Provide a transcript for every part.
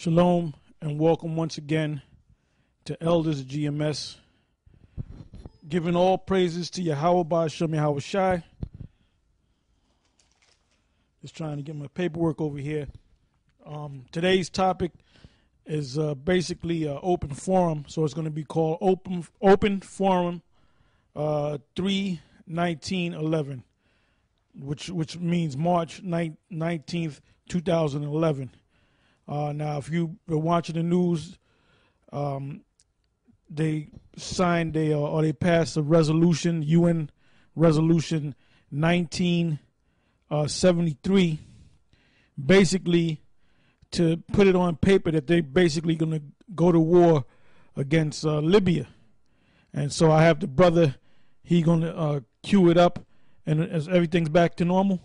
Shalom and welcome once again to Elders GMS, giving all praises to Yahweh Ba'ashem Yahweh Shai. Just trying to get my paperwork over here. Today's topic is basically an open forum, so it's going to be called Open Forum 3/19/11, which means March 19th, 2011. Now, if you've been watching the news, they signed or they passed a resolution, UN Resolution 1973, basically to put it on paper that they're basically going to go to war against Libya. And so I have the brother, he going to cue it up, and everything's back to normal?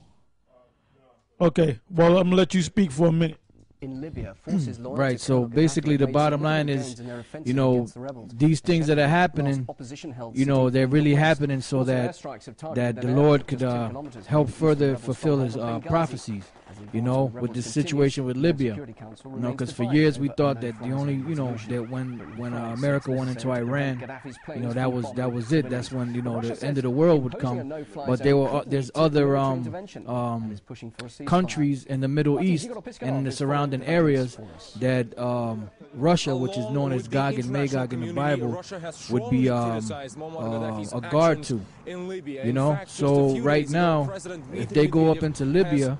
Okay, well, I'm going to let you speak for a minute. In Libya, forces right, so basically the bottom line is, you know, these things that are happening, you know, they're really happening so that the Lord could help further fulfill his prophecies, you know, with this situation with Libya. You know, because for years we thought that the only, you know, that when America went into Iran, you know, that was it. That's when, you know, the end of the world would come. But there's other countries in the Middle East and in the surrounding areas that Russia, which is known as Gog and Magog in the Bible, would be a guard to, you know. So right now, if they go up into Libya,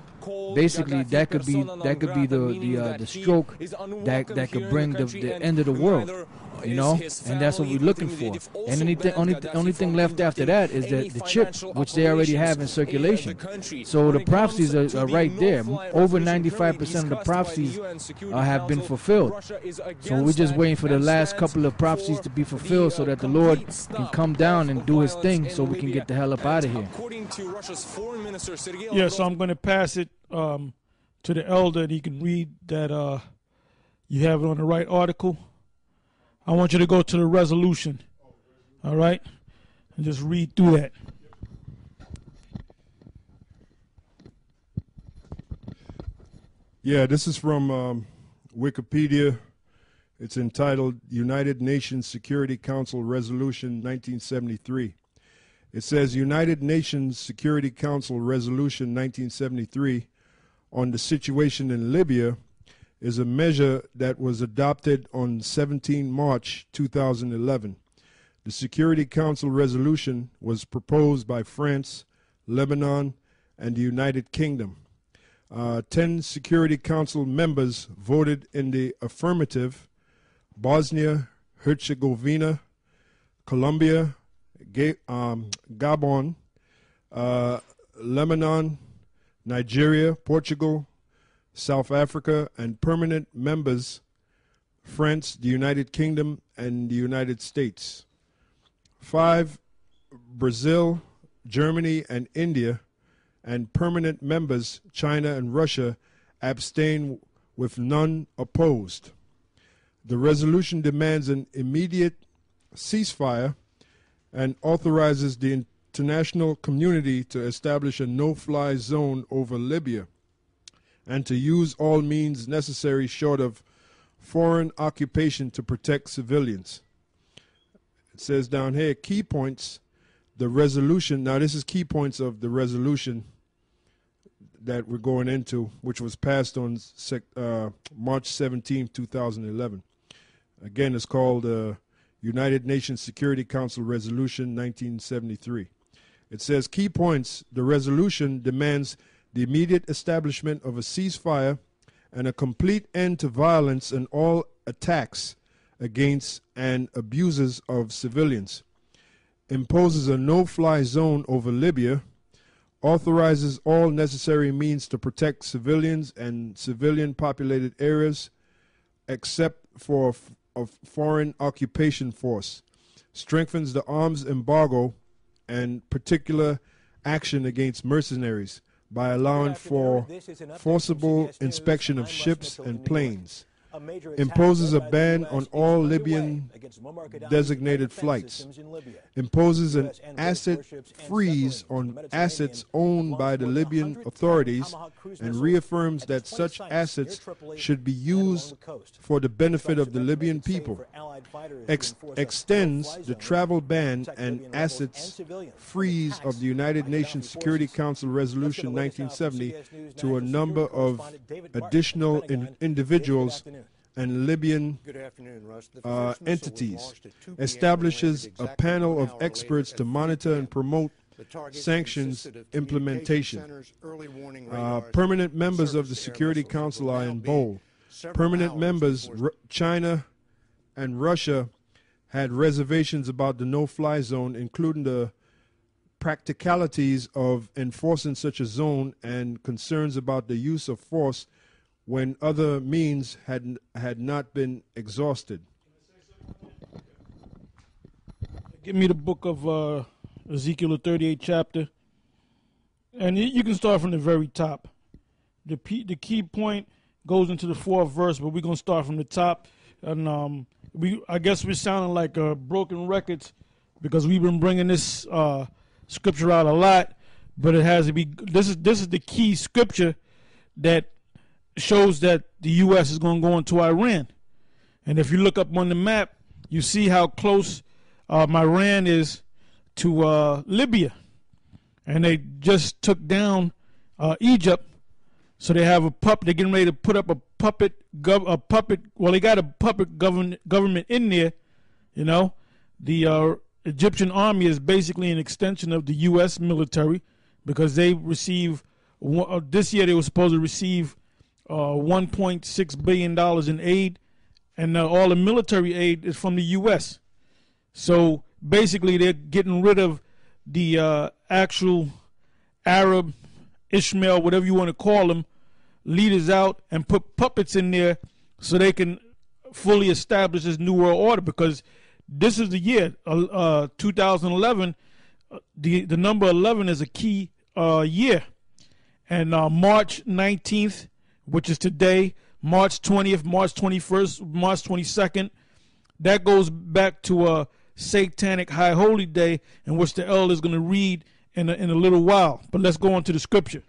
basically that could be the stroke that could bring the end of the world, you know, and that's what we're looking for. And only thing left after that is the chip, which they already have in circulation. So the prophecies are right there. Over 95% of the prophecies have been fulfilled. So we're just waiting for the last couple of prophecies to be fulfilled so that the Lord can come down and do his thing so we can get the hell up out of here. Yeah, so I'm going to pass it to the elder, and he can read that you have it on the right article. I want you to go to the resolution, all right, and just read through that. Yeah, this is from Wikipedia. It's entitled United Nations Security Council Resolution 1973. It says United Nations Security Council Resolution 1973 on the situation in Libya is a measure that was adopted on 17 March 2011. The Security Council resolution was proposed by France, Lebanon, and the United Kingdom. 10 Security Council members voted in the affirmative: Bosnia, Herzegovina, Colombia, Gabon, Lebanon, Nigeria, Portugal, South Africa, and permanent members France, the United Kingdom, and the United States. 5, Brazil, Germany, and India, and permanent members China and Russia abstain with none opposed. The resolution demands an immediate ceasefire and authorizes the international community to establish a no-fly zone over Libya and to use all means necessary short of foreign occupation to protect civilians. It says down here, key points, the resolution. Now this is key points of the resolution that we're going into, which was passed on March 17, 2011. Again, it's called United Nations Security Council Resolution 1973. It says, key points, the resolution demands the immediate establishment of a ceasefire and a complete end to violence and all attacks against and abuses of civilians, imposes a no-fly zone over Libya, authorizes all necessary means to protect civilians and civilian-populated areas, except for a foreign occupation force, strengthens the arms embargo and particular action against mercenaries by allowing for forcible inspection of ships and planes, imposes a ban on all Libyan designated flights, imposes an asset freeze on assets owned by the Libyan authorities, and reaffirms that such assets should be used for the benefit of the Libyan people, extends the travel ban and assets freeze of the United Nations Security Council Resolution 1970 to a number of additional individuals and Libyan entities, establishes a panel of experts to monitor and promote sanctions implementation. Permanent members of the Security Council are in bold. Permanent members, China and Russia, had reservations about the no-fly zone, including the practicalities of enforcing such a zone and concerns about the use of force when other means had not been exhausted. Give me the book of Ezekiel, the 38th chapter, and you can start from the very top. The key point goes into the 4th verse, but we're gonna start from the top. And I guess we're sounding like broken records because we've been bringing this scripture out a lot, but it has to be. This is the key scripture that shows that the U.S. is going to go into Iran. And if you look up on the map, you see how close Iran is to Libya. And they just took down Egypt. So they have a puppet. They're getting ready to put up a puppet. Well, they got a puppet government in there. You know, the Egyptian army is basically an extension of the U.S. military because they receive this year they were supposed to receive $1.6 billion in aid, and all the military aid is from the U.S. So basically they're getting rid of the actual Arab, Ishmael, whatever you want to call them, leaders out and put puppets in there so they can fully establish this new world order, because this is the year, 2011, the number 11 is a key year. And March 19th, which is today, March 20th, March 21st, March 22nd, that goes back to a satanic high holy day in which the elder is going to read in a little while. But let's go on to the scripture.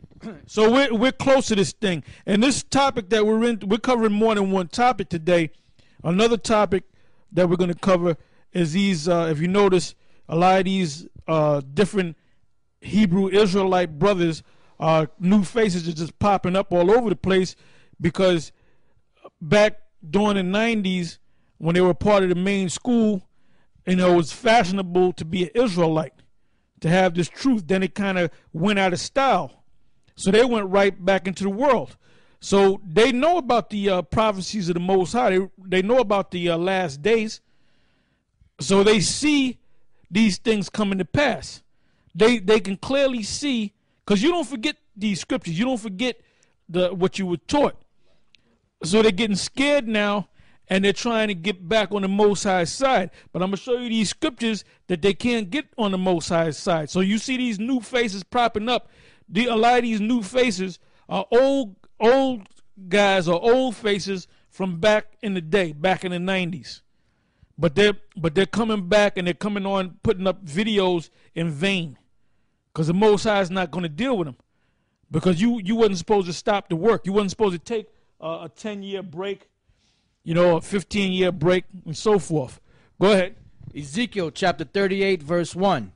So we're close to this thing. And this topic that we're covering more than one topic today. Another topic that we're going to cover is these, if you notice, a lot of these different Hebrew Israelite brothers, new faces are just popping up all over the place, because back during the 90s, when they were part of the main school, you know, it was fashionable to be an Israelite, to have this truth. Then it kind of went out of style. So they went right back into the world. So they know about the prophecies of the Most High. They know about the last days. So they see these things coming to pass. They can clearly see, because you don't forget these scriptures. You don't forget what you were taught. So they're getting scared now, and they're trying to get back on the Most High side. But I'm going to show you these scriptures that they can't get on the Most High side. So you see these new faces popping up. A lot of these new faces are old guys or old faces from back in the day, back in the 90s. But they're coming back, and they're coming on putting up videos in vain, because the Most High is not going to deal with them, because you wasn't supposed to stop the work. You wasn't supposed to take a 10-year break, you know, a 15-year break, and so forth. Go ahead. Ezekiel chapter 38, verse 1.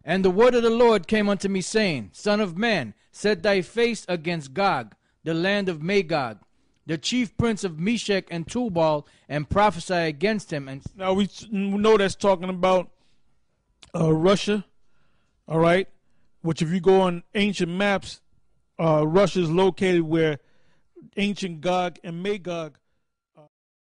And the word of the Lord came unto me, saying, Son of man, set thy face against Gog, the land of Magog, the chief prince of Meshech and Tubal, and prophesy against him. And now we know that's talking about Russia, all right? Which, if you go on ancient maps, Russia is located where ancient Gog and Magog